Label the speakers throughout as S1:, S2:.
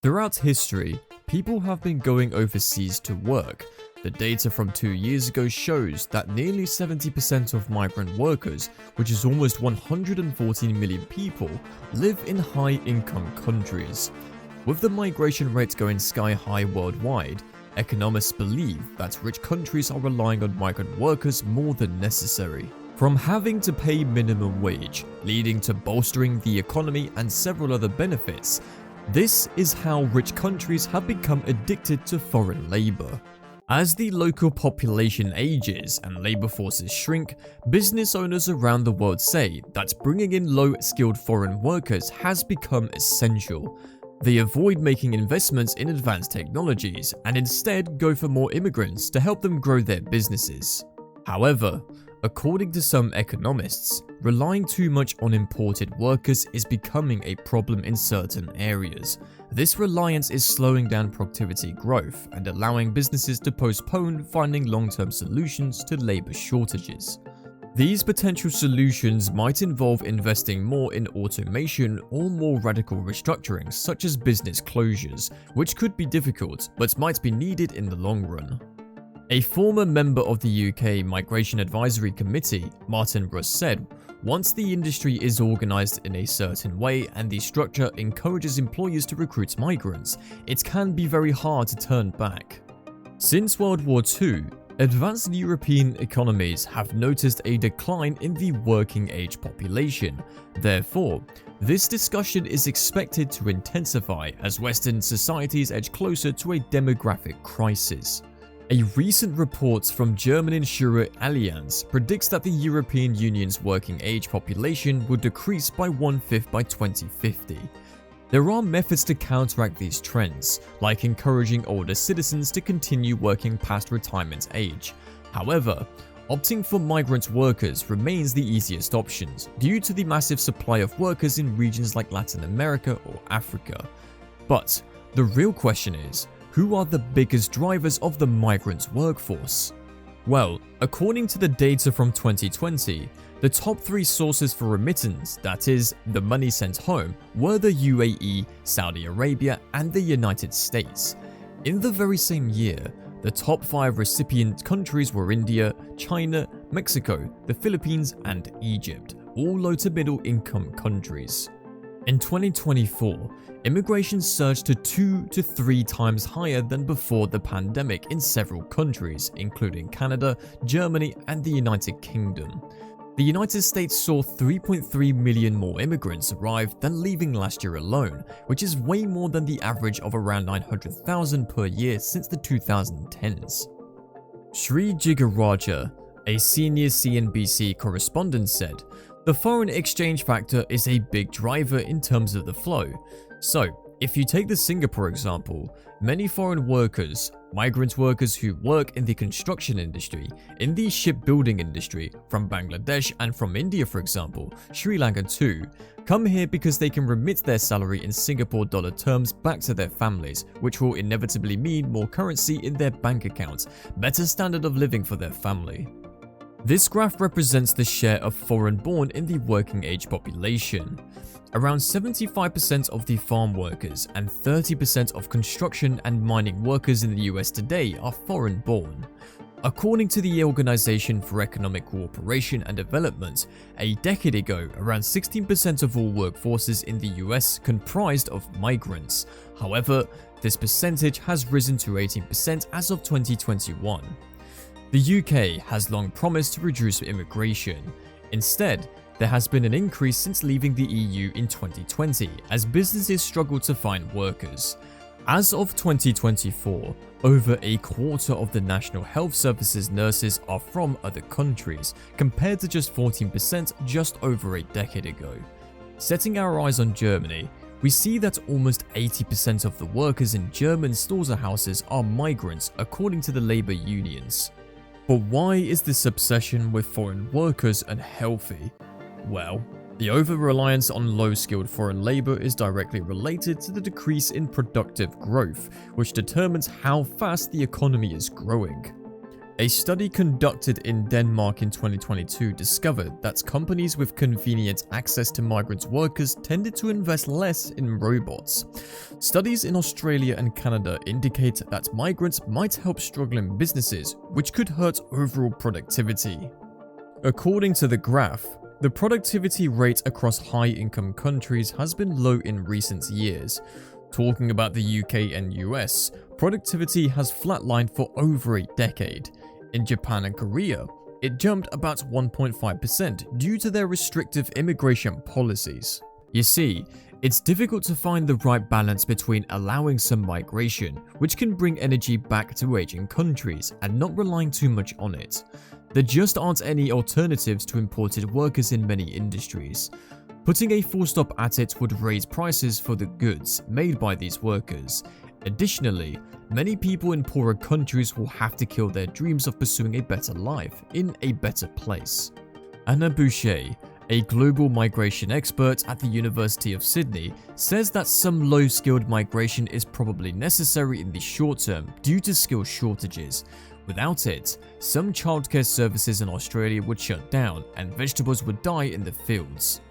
S1: Throughout history, people have been going overseas to work. The data from 2 years ago shows that nearly 70% of migrant workers, which is almost 114 million people, live in high-income countries. With the migration rates going sky-high worldwide, economists believe that rich countries are relying on migrant workers more than necessary. From having to pay minimum wage, leading to bolstering the economy and several other benefits, this is how rich countries have become addicted to foreign labor. As the local population ages and labor forces shrink, business owners around the world say that bringing in low-skilled foreign workers has become essential. They avoid making investments in advanced technologies and instead go for more immigrants to help them grow their businesses. However, according to some economists, relying too much on imported workers is becoming a problem in certain areas. This reliance is slowing down productivity growth and allowing businesses to postpone finding long-term solutions to labor shortages. These potential solutions might involve investing more in automation or more radical restructurings such as business closures, which could be difficult but might be needed in the long run. A former member of the UK Migration Advisory Committee, Martin Bruss, said, "Once the industry is organised in a certain way and the structure encourages employers to recruit migrants, it can be very hard to turn back." Since World War II, advanced European economies have noticed a decline in the working age population. Therefore, this discussion is expected to intensify as Western societies edge closer to a demographic crisis. A recent report from German insurer Allianz predicts that the European Union's working age population will decrease by 1/5 by 2050. There are methods to counteract these trends, like encouraging older citizens to continue working past retirement age. However, opting for migrant workers remains the easiest option due to the massive supply of workers in regions like Latin America or Africa. But the real question is, who are the biggest drivers of the migrant workforce? Well, according to the data from 2020, the top 3 sources for remittance, that is, the money sent home, were the UAE, Saudi Arabia, and the United States. In the very same year, the top 5 recipient countries were India, China, Mexico, the Philippines, and Egypt, all low to middle income countries. In 2024, immigration surged to 2 to 3 times higher than before the pandemic in several countries, including Canada, Germany, and the United Kingdom. The United States saw 3.3 million more immigrants arrive than leaving last year alone, which is way more than the average of around 900,000 per year since the 2010s. Sri Jigaraja, a senior CNBC correspondent, said, "The foreign exchange factor is a big driver in terms of the flow. So, if you take the Singapore example, many foreign workers, migrant workers who work in the construction industry, in the shipbuilding industry, from Bangladesh and from India for example, Sri Lanka too, come here because they can remit their salary in Singapore dollar terms back to their families, which will inevitably mean more currency in their bank accounts, better standard of living for their family." This graph represents the share of foreign-born in the working age population. Around 75% of the farm workers and 30% of construction and mining workers in the US today are foreign-born. According to the Organization for Economic Cooperation and Development, a decade ago, around 16% of all workforces in the US comprised of migrants. However, this percentage has risen to 18% as of 2021. The UK has long promised to reduce immigration. Instead, there has been an increase since leaving the EU in 2020 as businesses struggle to find workers. As of 2024, over a quarter of the National Health Service's nurses are from other countries, compared to just 14% just over a decade ago. Setting our eyes on Germany, we see that almost 80% of the workers in German slaughterhouses are migrants according to the labor unions. But why is this obsession with foreign workers unhealthy? Well, the over-reliance on low-skilled foreign labor is directly related to the decrease in productive growth, which determines how fast the economy is growing. A study conducted in Denmark in 2022 discovered that companies with convenient access to migrant workers tended to invest less in robots. Studies in Australia and Canada indicate that migrants might help struggling businesses, which could hurt overall productivity. According to the graph, the productivity rate across high-income countries has been low in recent years. Talking about the UK and US, productivity has flatlined for over a decade. In Japan and Korea, it jumped about 1.5% due to their restrictive immigration policies. You see, it's difficult to find the right balance between allowing some migration, which can bring energy back to aging countries, and not relying too much on it. There just aren't any alternatives to imported workers in many industries. Putting a full stop at it would raise prices for the goods made by these workers. Additionally, many people in poorer countries will have to kill their dreams of pursuing a better life in a better place. Anna Boucher, a global migration expert at the University of Sydney, says that some low-skilled migration is probably necessary in the short term due to skill shortages. Without it, some childcare services in Australia would shut down and vegetables would die in the fields.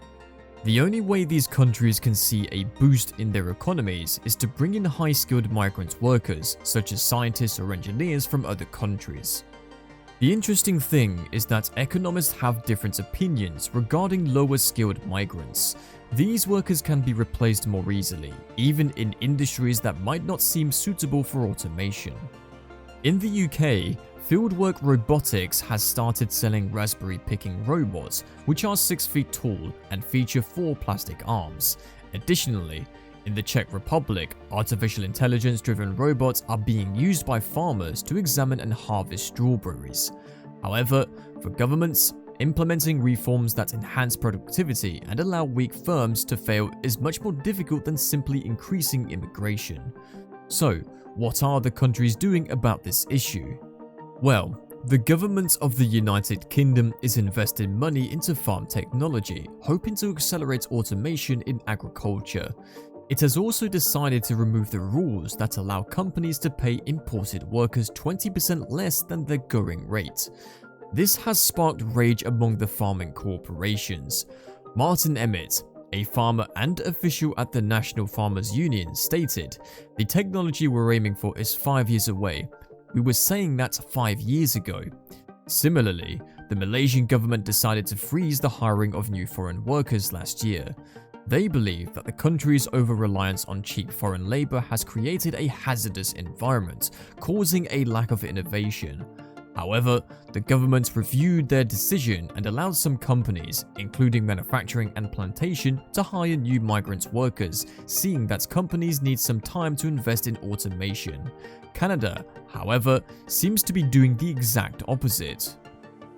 S1: The only way these countries can see a boost in their economies is to bring in high-skilled migrant workers, such as scientists or engineers from other countries. The interesting thing is that economists have different opinions regarding lower-skilled migrants. These workers can be replaced more easily, even in industries that might not seem suitable for automation. In the UK, Fieldwork Robotics has started selling raspberry picking robots, which are 6 feet tall and feature 4 plastic arms. Additionally, in the Czech Republic, artificial intelligence-driven robots are being used by farmers to examine and harvest strawberries. However, for governments, implementing reforms that enhance productivity and allow weak firms to fail is much more difficult than simply increasing immigration. So, what are the countries doing about this issue? Well, the government of the United Kingdom is investing money into farm technology, hoping to accelerate automation in agriculture. It has also decided to remove the rules that allow companies to pay imported workers 20% less than their going rate. This has sparked rage among the farming corporations. Martin Emmett, a farmer and official at the National Farmers Union, stated, "The technology we're aiming for is 5 years away. We were saying that 5 years ago." Similarly, the Malaysian government decided to freeze the hiring of new foreign workers last year. They believe that the country's over-reliance on cheap foreign labor has created a hazardous environment, causing a lack of innovation. However, the government reviewed their decision and allowed some companies, including manufacturing and plantation, to hire new migrant workers, seeing that companies need some time to invest in automation. Canada, however, seems to be doing the exact opposite.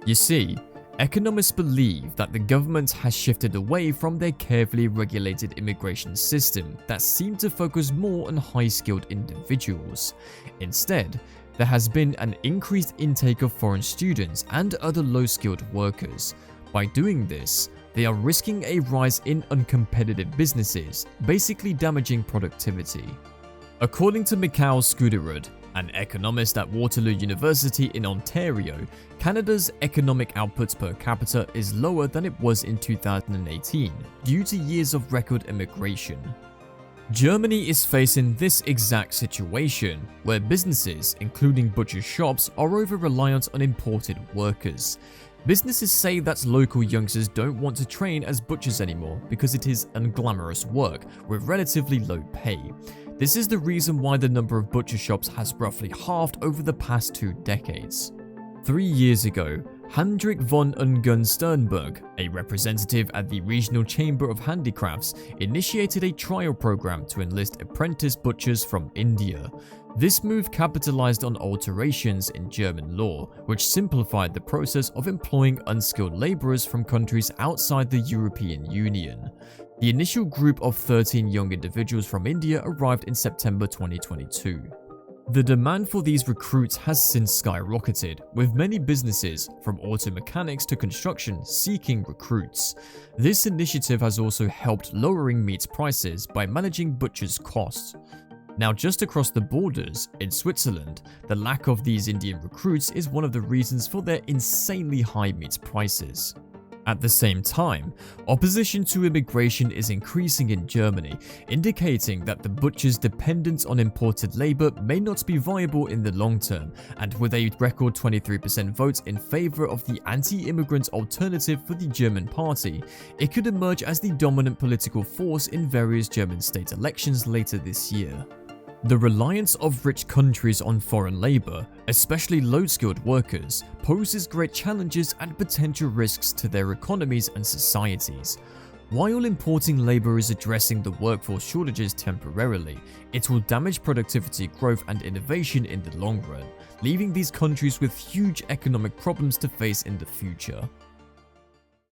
S1: You see, economists believe that the government has shifted away from their carefully regulated immigration system that seemed to focus more on high-skilled individuals. Instead, there has been an increased intake of foreign students and other low-skilled workers. By doing this, they are risking a rise in uncompetitive businesses, basically damaging productivity. According to Mikhail Skuderud, an economist at Waterloo University in Ontario, Canada's economic output per capita is lower than it was in 2018 due to years of record immigration. Germany is facing this exact situation, where businesses, including butcher shops, are over-reliant on imported workers. Businesses say that local youngsters don't want to train as butchers anymore because it is unglamorous work with relatively low pay. This is the reason why the number of butcher shops has roughly halved over the past 2 decades. 3 years ago, Hendrik von Ungen Sternberg, a representative at the Regional Chamber of Handicrafts, initiated a trial program to enlist apprentice butchers from India. This move capitalized on alterations in German law, which simplified the process of employing unskilled laborers from countries outside the European Union. The initial group of 13 young individuals from India arrived in September 2022. The demand for these recruits has since skyrocketed, with many businesses, from auto mechanics to construction, seeking recruits. This initiative has also helped lowering meat prices by managing butchers' costs. Now, just across the borders, in Switzerland, the lack of these Indian recruits is one of the reasons for their insanely high meat prices. At the same time, opposition to immigration is increasing in Germany, indicating that the butchers dependent on imported labor may not be viable in the long term, and with a record 23% vote in favor of the anti-immigrant alternative for the German party, it could emerge as the dominant political force in various German state elections later this year. The reliance of rich countries on foreign labor, especially low-skilled workers, poses great challenges and potential risks to their economies and societies. While importing labor is addressing the workforce shortages temporarily, it will damage productivity growth and innovation in the long run, leaving these countries with huge economic problems to face in the future.